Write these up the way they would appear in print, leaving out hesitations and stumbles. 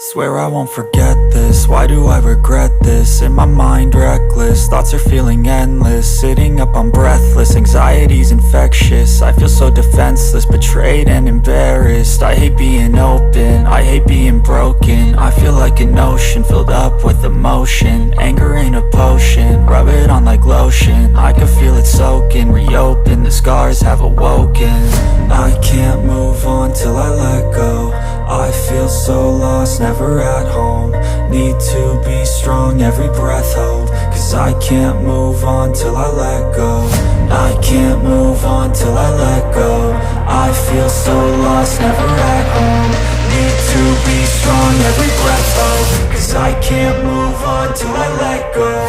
Swear I won't forget this, why do I regret this? In my mind reckless, thoughts are feeling endless. Sitting up I'm breathless, anxiety's infectious. I feel so defenseless, betrayed and embarrassed. I hate being open, I hate being broken. I feel like an ocean filled up with emotion. Anger ain't a potion, rub it on like lotion. I can feel it soaking, reopen, the scars have awoken. I can't move on till I let go. I feel so lost, never at home. Need to be strong, every breath hold. Cause I can't move on till I let go. I can't move on till I let go. I feel so lost, never at home. Need to be strong, every breath hold. Cause I can't move on till I let go.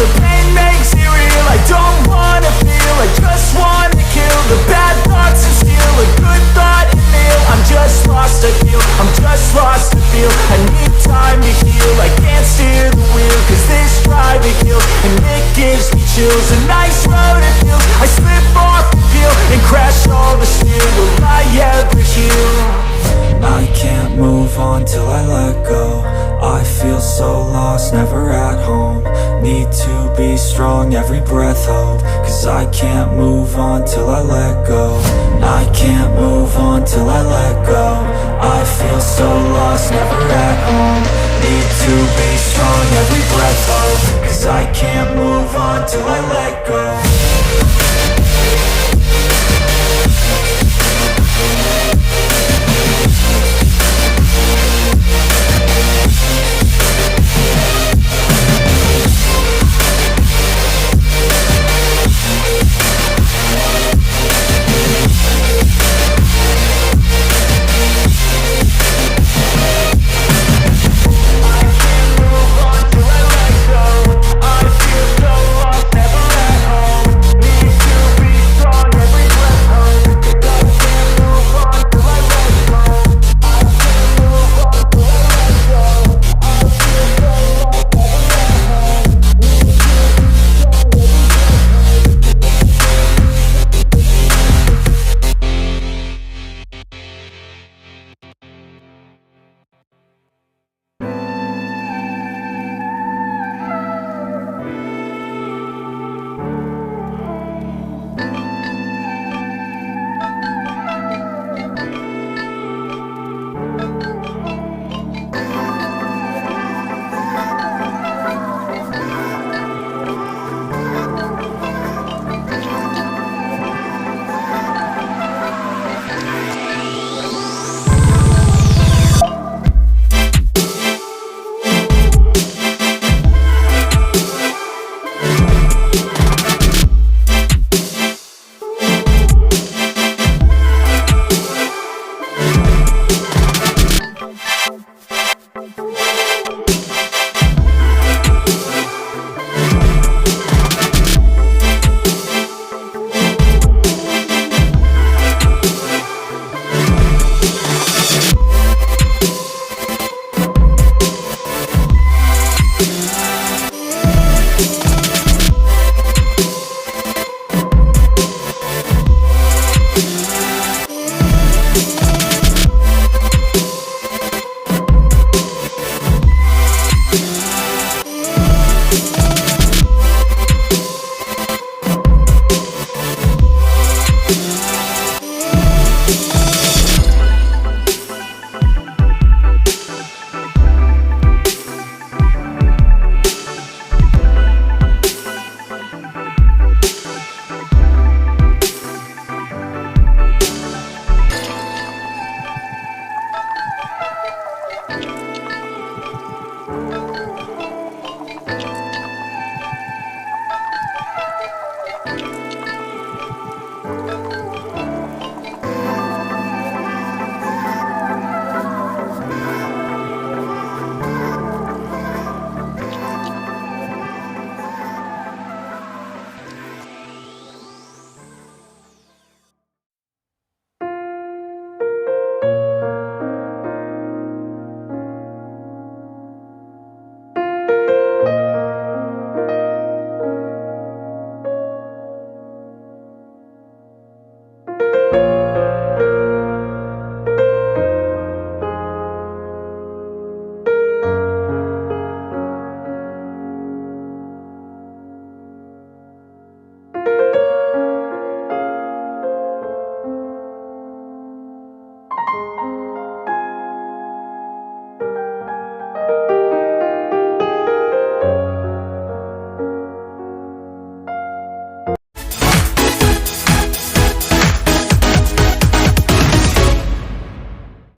The pain makes it real, I don't wanna feel, I just wanna kill the bad thoughts and steal a good thought and feel. I'm just lost, I feel, I'm just lost, I feel. I need time to heal, I can't steer the wheel. Cause this drive it kills, and it gives me chills. A nice road it feels, I slip off the peel and crash all the steel. Will I ever heal? I can't move on till I let go. I feel so lost, never at home. Need to be strong, every breath hold. Cause I can't move on till I let go. I can't move on till I let go. I feel so lost, never at home. Need to be strong, every breath hold. Cause I can't move on till I let go.